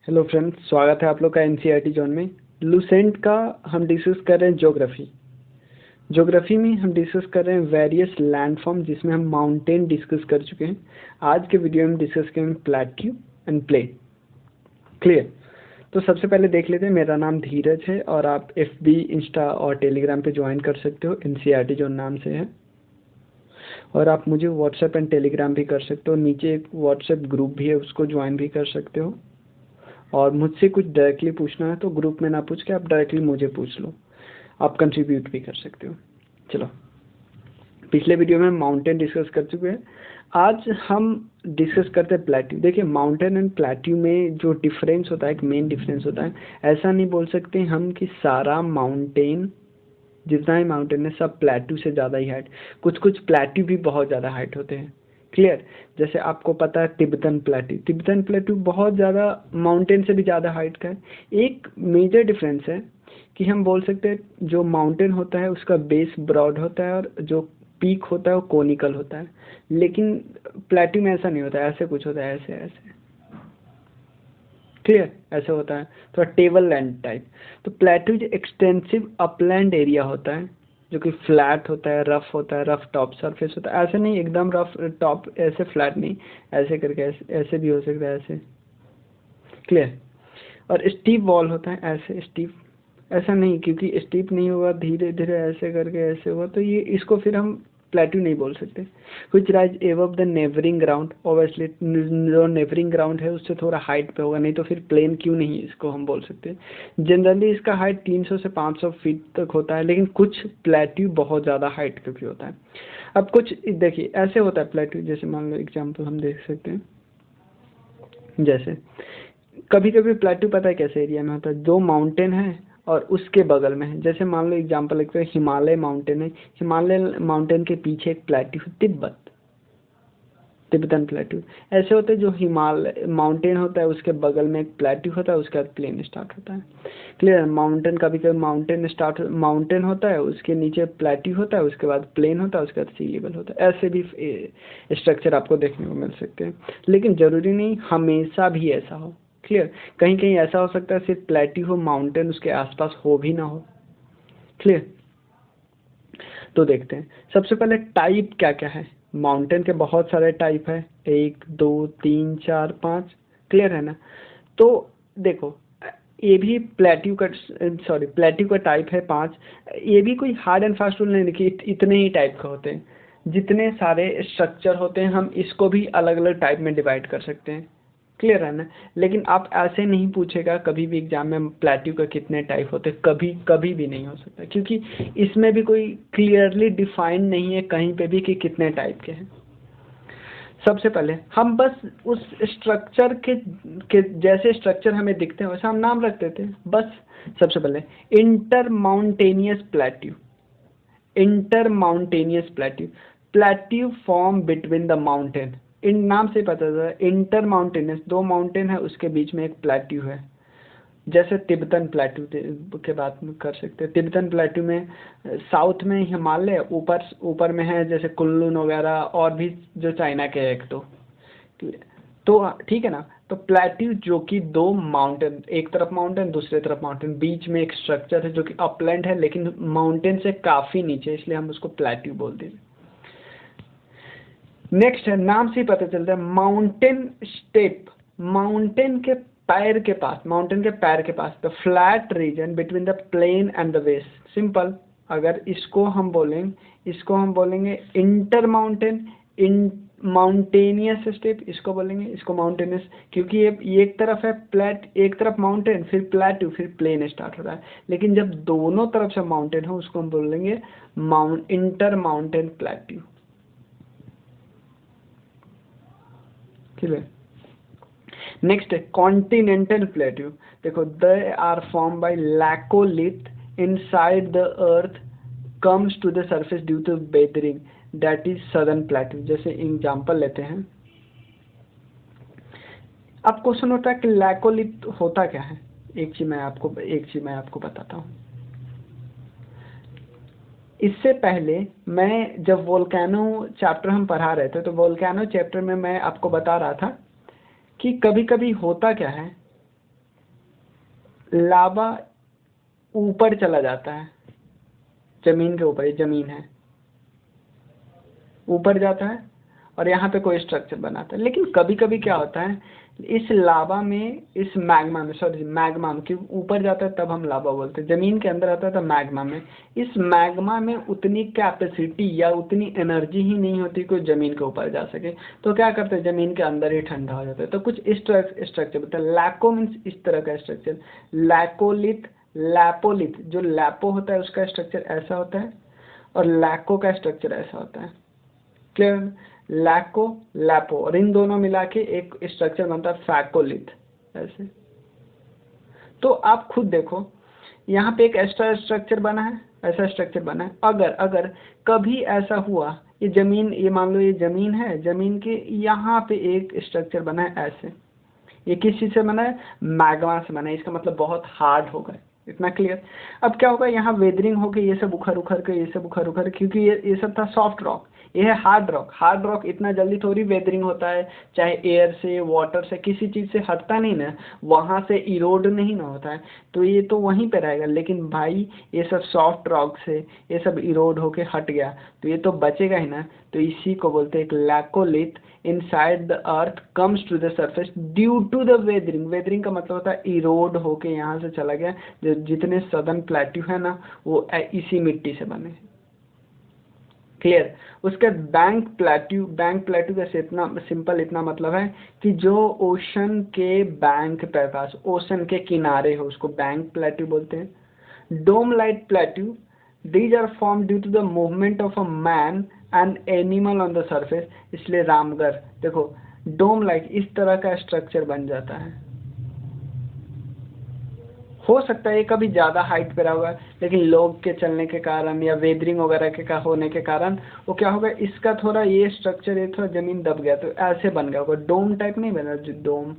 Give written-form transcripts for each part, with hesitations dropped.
Hello friends, स्वागत है आप लोग का एनसीईआरटी जोन में। लूसेंट का हम डिस्कस कर रहे हैं ज्योग्राफी में हम डिस्कस कर रहे हैं वेरियस लैंडफॉर्म, जिसमें हम माउंटेन डिस्कस कर चुके हैं। आज के वीडियो में हम डिस्कस करेंगे प्लेट्यू एंड प्लेन। क्लियर? तो सबसे पहले देख लेते हैं। मेरा नाम धीरज है और आप एफबी, इंस्टा और टेलीग्राम पे ज्वाइन कर सकते हो, एनसीईआरटी जोन नाम से है। और आप मुझे व्हाट्सएप एंड टेलीग्राम भी कर सकते हो। नीचे एक व्हाट्सएप ग्रुप भी है, उसको ज्वाइन भी कर सकते हो। और मुझसे कुछ डायरेक्टली पूछना है तो ग्रुप में ना पूछ के आप डायरेक्टली मुझे पूछ लो, आप कंट्रीब्यूट भी कर सकते हो। चलो, पिछले वीडियो में हम माउंटेन डिस्कस कर चुके हैं। आज हम डिस्कस करते हैं प्लेट्यू। देखिए, माउंटेन एंड प्लेट्यू में जो डिफरेंस होता है, एक मेन डिफरेंस होता है। ऐसा नहीं बोल सकते हम कि सारा माउंटेन, जितना ही माउंटेन है सब प्लेट्यू से ज़्यादा ही हाइट। कुछ कुछ प्लेट्यू भी बहुत ज़्यादा हाइट होते हैं। क्लियर? जैसे आपको पता है तिब्बतन प्लेट्यू बहुत ज़्यादा माउंटेन से भी ज़्यादा हाइट का है। एक मेजर डिफरेंस है कि हम बोल सकते हैं जो माउंटेन होता है उसका बेस ब्रॉड होता है और जो पीक होता है वो कोनिकल होता है। लेकिन प्लेट्यू में ऐसा नहीं होता है, ऐसे कुछ होता है, ऐसे ऐसे। क्लियर? ऐसे होता है, थोड़ा टेबल लैंड टाइप। तो प्लेट्यू जो एक्सटेंसिव अपलैंड एरिया होता है, जो कि फ्लैट होता है, रफ होता है, रफ टॉप सरफेस होता है। ऐसे नहीं एकदम रफ टॉप, ऐसे फ्लैट नहीं, ऐसे करके ऐसे भी हो सकता है, ऐसे। क्लियर? और स्टीप वॉल होता है, ऐसे स्टीप। ऐसा नहीं, क्योंकि स्टीप नहीं होगा, धीरे धीरे ऐसे करके ऐसे होगा, तो ये इसको फिर हम प्लेट्यू नहीं बोल सकते। कुछ rise above the neighbouring ground, obviously जो नेबरिंग ग्राउंड है उससे थोड़ा हाइट पे होगा, नहीं तो फिर प्लेन क्यों नहीं इसको हम बोल सकते। जनरली इसका हाइट 300 से 500 फीट तक होता है, लेकिन कुछ प्लेट्यू बहुत ज़्यादा हाइट का भी होता है। अब कुछ देखिए ऐसे होता है प्लेट्यू, जैसे मान लो एग्जाम्पल हम देख सकते हैं। जैसे कभी कभी प्लेट्यू पता है कैसे एरिया में होता है, दो माउंटेन है और उसके बगल में है। जैसे मान लो एग्जांपल एक हिमालय माउंटेन है, हिमालय माउंटेन के पीछे एक प्लेट्यू है, तिब्बतन प्लेट्यू। ऐसे होते हैं जो हिमालय माउंटेन होता है उसके बगल में एक प्लेट्यू होता है, उसके बाद प्लेन स्टार्ट होता है। क्लियर? माउंटेन कभी कभी माउंटेन होता है, उसके नीचे प्लेट्यू होता है, उसके बाद प्लेन होता है, उसके बाद सी लेवल होता है। ऐसे भी स्ट्रक्चर आपको देखने को मिल सकते हैं, लेकिन जरूरी नहीं हमेशा भी ऐसा हो। क्लियर? कहीं कहीं ऐसा हो सकता है सिर्फ प्लेट्यू हो, माउंटेन उसके आसपास हो भी ना हो। क्लियर? तो देखते हैं सबसे पहले टाइप क्या क्या है। माउंटेन के बहुत सारे टाइप है, 1 2 3 4 5। क्लियर है ना? तो देखो, ये भी प्लेट्यू का टाइप है 5। ये भी कोई हार्ड एंड फास्ट रूल नहीं कि इतने ही टाइप का होते हैं। जितने सारे स्ट्रक्चर होते हैं हम इसको भी अलग अलग टाइप में डिवाइड कर सकते हैं। क्लियर है ना? लेकिन आप ऐसे नहीं पूछेगा कभी भी एग्जाम में प्लेट्यू का कितने टाइप होते हैं, कभी कभी भी नहीं हो सकता, क्योंकि इसमें भी कोई क्लियरली डिफाइन नहीं है कहीं पे भी कि कितने टाइप के हैं। सबसे पहले हम बस उस स्ट्रक्चर के जैसे स्ट्रक्चर हमें दिखते हैं वैसा हम नाम रख देते हैं बस। सबसे पहले inter mountainous plateau. Plateau form between the mountain. इन नाम से पता चलता है इंटर माउंटेनियस, दो माउंटेन है उसके बीच में एक प्लेट्यू है। जैसे तिब्बतन प्लेट्यू के बात में कर सकते हैं। तिब्बतन प्लेट्यू में साउथ में हिमालय, ऊपर ऊपर में है जैसे कुनलुन वगैरह, और भी जो चाइना के एक तो ठीक है ना। तो प्लेट्यू जो कि दो माउंटेन, एक तरफ माउंटेन दूसरे तरफ माउंटेन, बीच में एक स्ट्रक्चर है जो कि अपलैंड है लेकिन माउंटेन से काफी नीचे, इसलिए हम उसको प्लेट्यू बोलते हैं। नेक्स्ट है, नाम से ही पता चलता है माउंटेन स्टेप। माउंटेन के पैर के पास the flat region between the plain and the base. Simple, अगर इसको हम बोलेंगे inter mountain, in mountainous step इसको बोलेंगे, इसको माउंटेनियस, क्योंकि ये एक तरफ है प्लेट, एक तरफ माउंटेन फिर प्लेट्यू फिर प्लेन स्टार्ट हो रहा है। लेकिन जब दोनों तरफ से माउंटेन हो उसको हम बोलेंगे inter mountain plateau. Clear? Next है कॉन्टिनेंटल प्लेट्यू। देखो, they are form by laccolith inside the earth comes to the surface due to weathering, that is southern plateau. जैसे एग्जांपल लेते हैं, अब क्वेश्चन होता है कि लैकोलिथ होता क्या है। एक चीज मैं आपको बताता हूँ। इससे पहले मैं जब वोल्केनो चैप्टर हम पढ़ा रहे थे, तो वोल्केनो चैप्टर में मैं आपको बता रहा था कि कभी कभी होता क्या है लावा ऊपर चला जाता है, जमीन के ऊपर, ये जमीन है, ऊपर जाता है और यहाँ पे कोई स्ट्रक्चर बनाता है। लेकिन कभी कभी क्या होता है, इस लावा में, इस मैग्मा में, सॉरी मैग्मा में, कि ऊपर जाता है तब हम लावा बोलते हैं, जमीन के अंदर आता है तो मैग्मा में। इस मैग्मा में उतनी कैपेसिटी या उतनी एनर्जी ही नहीं होती कि जमीन के ऊपर जा सके, तो क्या करते हैं, जमीन के अंदर ही ठंडा हो जाता है। तो कुछ इस स्ट्रक्चर होता है। लैको मीन्स इस तरह का स्ट्रक्चर, लैकोलिथ, लैपोलिथ, जो लैपो होता है उसका स्ट्रक्चर ऐसा होता है और लैको का स्ट्रक्चर ऐसा होता है। क्लियर? लैको, लैपो, और इन दोनों मिला के एक स्ट्रक्चर बनता है फैकोलिथ, ऐसे। तो आप खुद देखो, यहाँ पे एक एक्स्ट्रा स्ट्रक्चर बना है, ऐसा स्ट्रक्चर बना है। अगर अगर कभी ऐसा हुआ, ये जमीन, ये मान लो ये जमीन है, जमीन के यहाँ पे एक स्ट्रक्चर बना है ऐसे, ये किस चीज़ से बना है, मैग्मा से बना है, इसका मतलब बहुत हार्ड होगा। इतना क्लियर? अब क्या होगा, यहाँ वेदरिंग होके ये सब उखड़ उखड़ के, ये सब उखड़ उखड़, क्योंकि ये सब था सॉफ्ट रॉक, ये है हार्ड रॉक। हार्ड रॉक इतना जल्दी थोड़ी वेदरिंग होता है, चाहे एयर से, वाटर से, किसी चीज़ से हटता नहीं ना, वहाँ से इरोड नहीं ना होता है, तो ये तो वहीं पे रहेगा। लेकिन भाई ये सब सॉफ्ट रॉक से ये सब इरोड होके हट गया, तो ये तो बचेगा ही ना। तो इसी को बोलते हैं एक laccolith inside the earth comes to the surface due to the weathering. Weathering का मतलब होता है इरोड होके यहाँ से चला गया। जो जितने सदर्न प्लेट्यू है ना, वो इसी मिट्टी से बने हैं। क्लियर? उसके बैंक प्लेट्यू, बैंक प्लेट्यू का इतना सिंपल, इतना मतलब है कि जो ओशन के बैंक पे पास, ओशन के किनारे हो, उसको बैंक प्लेट्यू बोलते हैं। Dome light plateau, these are formed due to the movement of a man and animal on the surface, इसलिए रामगढ़ देखो, डोम लाइक इस तरह का स्ट्रक्चर बन जाता है। हो सकता है ये कभी ज़्यादा हाइट पे रहा होगा, लेकिन लोग के चलने के कारण या वेदरिंग वगैरह के होने के कारण वो क्या होगा, इसका थोड़ा ये स्ट्रक्चर, ये थोड़ा ज़मीन दब गया तो ऐसे बन गया होगा। डोम टाइप नहीं बना, डोम,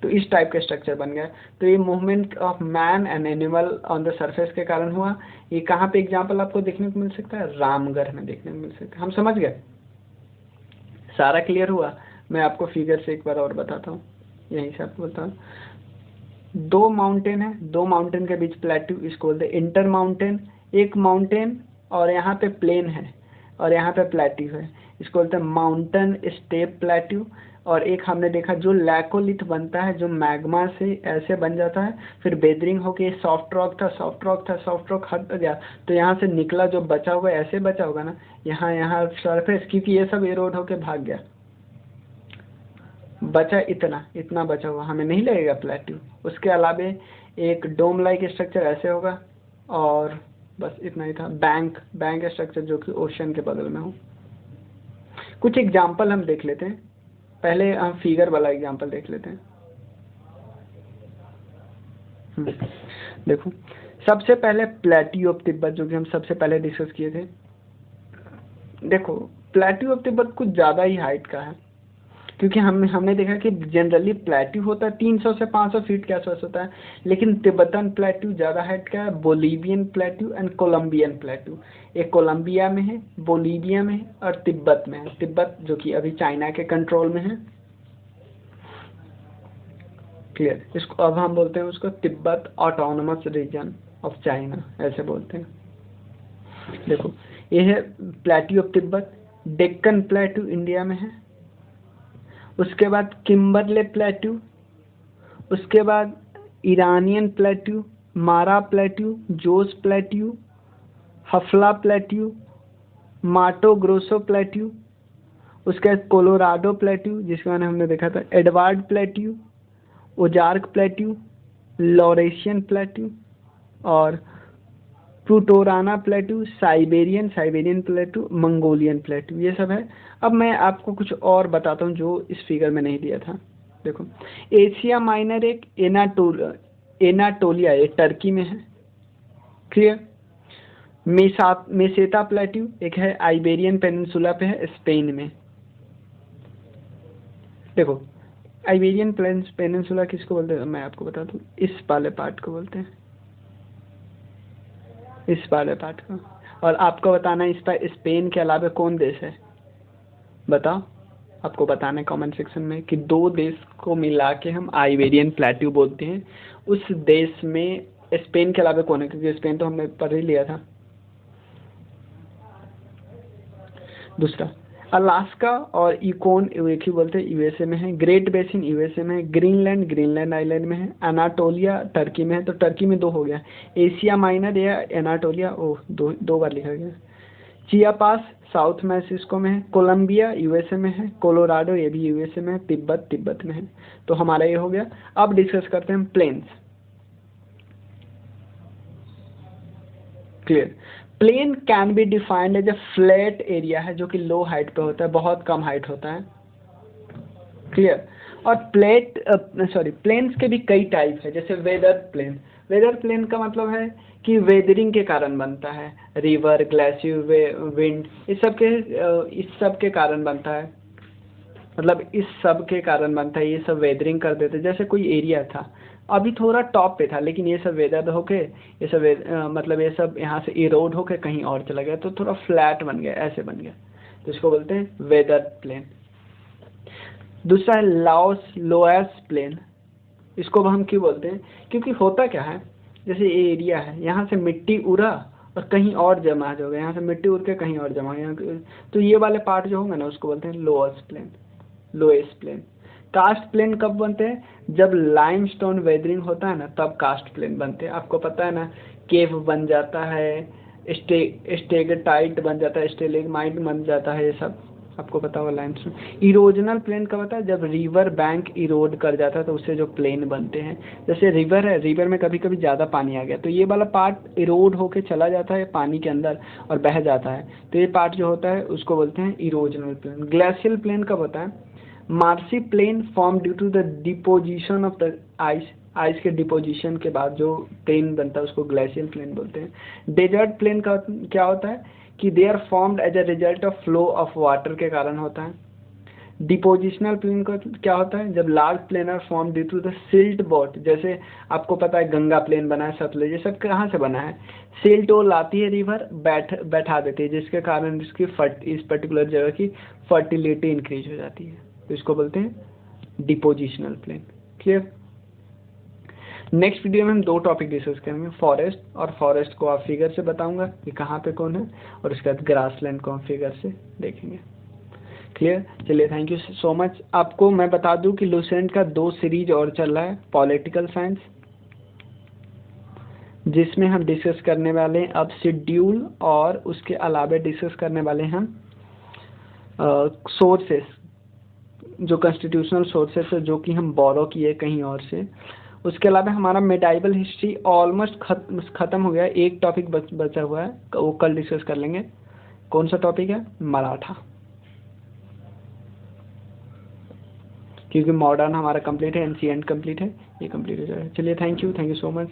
तो इस टाइप का स्ट्रक्चर बन गया। तो ये movement of man and animal on the surface के कारण हुआ। ये कहाँ पे एग्जांपल आपको देखने को मिल सकता है, रामगढ़ में देखने को मिल सकता है। हम समझ गए? सारा क्लियर हुआ? मैं आपको फिगर से एक बार और बताता हूँ, यहीं से आपको बताऊँ। दो माउंटेन है, दो माउंटेन के बीच प्लेट्यू, इसको बोलते हैं इंटर माउंटेन। एक माउंटेन और यहाँ पे प्लेन है और यहाँ पे प्लेट्यू है, इसको बोलते हैं माउंटेन स्टेप प्लेट्यू। और एक हमने देखा जो लैकोलिथ बनता है, जो मैग्मा से ऐसे बन जाता है, फिर वेदरिंग होके सॉफ्ट रॉक था, सॉफ्ट रॉक था, सॉफ्ट रॉक हट गया, तो यहाँ से निकला जो बचा होगा, ऐसे बचा होगा ना, यहाँ सरफेस, क्योंकि ये सब एरोड होके भाग गया, बचा इतना, इतना बचा हुआ, हमें नहीं लगेगा प्लेट्यू। उसके अलावे एक डोम लाइक स्ट्रक्चर ऐसे होगा, और बस इतना ही था, बैंक, बैंक स्ट्रक्चर जो कि ओशन के बगल में हो। कुछ एग्जाम्पल हम देख लेते हैं, पहले हम फिगर वाला एग्जांपल देख लेते हैं। देखो, सबसे पहले प्लेट्यू ऑफ तिब्बत, जो कि हम सबसे पहले डिस्कस किए थे। देखो, प्लेट्यू ऑफ तिब्बत कुछ ज़्यादा ही हाइट का है, क्योंकि हमने देखा कि जनरली प्लेट्यू होता है 300 से 500 फीट के आसपास होता है, लेकिन तिब्बतन प्लेट्यू ज़्यादा हाइट का है। Bolivian plateau and Colombian plateau, एक कोलंबिया में है, बोलीविया में है और तिब्बत में है। तिब्बत जो कि अभी चाइना के कंट्रोल में है। क्लियर? इसको अब हम बोलते हैं उसको Tibet autonomous region of China, ऐसे बोलते हैं। देखो, ये है plateau of Tibet. Deccan plateau India में है, उसके बाद किम्बरले प्लेट्यू, उसके बाद Iranian plateau, Mara plateau, Jos plateau, हफला प्लेट्यू, माटो ग्रोसो प्लेट्यू, उसके बाद कोलोराडो प्लेट्यू जिसके बारे में हमने देखा था, Edward plateau, Ozark plateau, Laurentian plateau और Putorana plateau, Siberian plateau, Mongolian plateau, ये सब है। अब मैं आपको कुछ और बताता हूँ जो इस फिगर में नहीं दिया था। देखो, एशिया माइनर एक एनाटोलिया, ये टर्की में है। क्लियर? मेसेता प्लेट्यू एक है आइबेरियन पेनिनसुला पे है, स्पेन में। देखो, आइबेरियन पेनिनसुला किसको बोलते हैं, मैं आपको बता दूँ, इस वाले पार्ट को बोलते हैं, इस वाले पार्ट को। और आपको बताना है इस पर स्पेन के अलावा कौन देश है, बताओ। आपको बताना है कमेंट सेक्शन में कि दो देश को मिला के हम आइबेरियन प्लेट्यू बोलते हैं। उस देश में स्पेन के अलावा कौन है, क्योंकि स्पेन तो हमने पढ़ ही लिया था। दूसरा, अलास्का और इकोन एक ही बोलते हैं, यूएसए में है। ग्रेट बेसिन यूएसए में है। ग्रीनलैंड, ग्रीनलैंड आइलैंड में है। अनाटोलिया टर्की में है, तो टर्की में 2 हो गया। एशिया माइनर या एनाटोलिया, ओह दो बार लिखा गया। चियापास साउथ मैक्सिको में है। कोलंबिया यूएसए में है। कोलोराडो ये भी यूएसए में है। तिब्बत तिब्बत में है। तो हमारा ये हो गया। अब डिस्कस करते हैं plains. Clear. Plain can be defined as a flat area है जो कि लो हाइट पे होता है, बहुत कम हाइट होता है। क्लियर। और प्लेन्स के भी कई टाइप है, जैसे वेदर प्लेन। वेदर प्लेन का मतलब है कि वेदरिंग के कारण बनता है, रिवर, ग्लेशियर, विंड, इस सब के कारण बनता है, मतलब इस सब के कारण बनता है। ये सब वेदरिंग कर देते, जैसे कोई एरिया था अभी थोड़ा टॉप पे था, लेकिन ये सब वेदर होके ये सब मतलब ये सब यहाँ से इरोड होके कहीं और चला गया, तो थोड़ा फ्लैट बन गया, ऐसे बन गया, तो इसको बोलते हैं वेदर प्लेन। दूसरा है लोएस प्लेन। इसको हम क्यों बोलते हैं, क्योंकि होता क्या है, जैसे ये एरिया है, यहाँ से मिट्टी उड़ा और कहीं और जमा हो गया, यहाँ से मिट्टी उड़ के कहीं और जमा हो गया, तो ये वाले पार्ट जो होंगे ना उसको बोलते हैं loess plain, loess plain. Karst plain कब बनते हैं, जब लाइमस्टोन वेदरिंग होता है ना, तब कास्ट प्लेन बनते हैं। आपको पता है ना, केव बन जाता है, स्टेगटाइट बन जाता है, स्टेलेगमाइट बन जाता है, ये सब आपको पता होगा। लाइमस्टोन। इरोजनल प्लेन कब होता है, जब रिवर बैंक इरोड कर जाता है, तो उससे जो प्लेन बनते हैं, जैसे रिवर है, रिवर में कभी कभी ज़्यादा पानी आ गया तो ये वाला पार्ट इरोड होके चला जाता है पानी के अंदर और बह जाता है, तो ये पार्ट जो होता है उसको बोलते हैं इरोजनल प्लेन। ग्लेशियल प्लेन कब होता है, marshy plain form due to the deposition of the ice, ice के डिपोजिशन के बाद जो प्लेन बनता है उसको ग्लेशियल प्लेन बोलते हैं। डेजर्ट प्लेन का क्या होता है कि they are formed as a result of flow of water के कारण होता है। डिपोजिशनल प्लेन का क्या होता है, जब large plain are form due to the silt but, जैसे आपको पता है गंगा प्लेन बना है, सतलुज, ये सब कहाँ से बना है, सिल्ट वो लाती है रिवर, बैठा देती है, जिसके कारण इसकी इस पर्टिकुलर जगह की फर्टिलिटी इंक्रीज हो जाती है, तो इसको बोलते हैं depositional plain. Clear. Next video में हम 2 टॉपिक डिस्कस करेंगे, फॉरेस्ट, और फॉरेस्ट को आप फिगर से बताऊंगा कि कहाँ पे कौन है, और उसके बाद ग्रासलैंड को हम फिगर से देखेंगे। क्लियर। चलिए, थैंक यू सो मच। आपको मैं बता दूं कि लुसेंट का 2 सीरीज और चल रहा है, पॉलिटिकल साइंस, जिसमें हम डिस्कस करने वाले हैं अब शेड्यूल, और उसके अलावा डिस्कस करने वाले हैं हम सोर्सेस, जो कॉन्स्टिट्यूशनल सोर्सेस है जो कि हम बोरो किए कहीं और से। उसके अलावा हमारा मेडाइवल हिस्ट्री ऑलमोस्ट खत्म हो गया, एक टॉपिक बचा हुआ है, वो कल डिस्कस कर लेंगे। कौन सा टॉपिक है, मराठा, क्योंकि मॉडर्न हमारा कंप्लीट है, एंशिएंट कंप्लीट है, ये कंप्लीट हो जाएगा। चलिए, थैंक यू सो मच।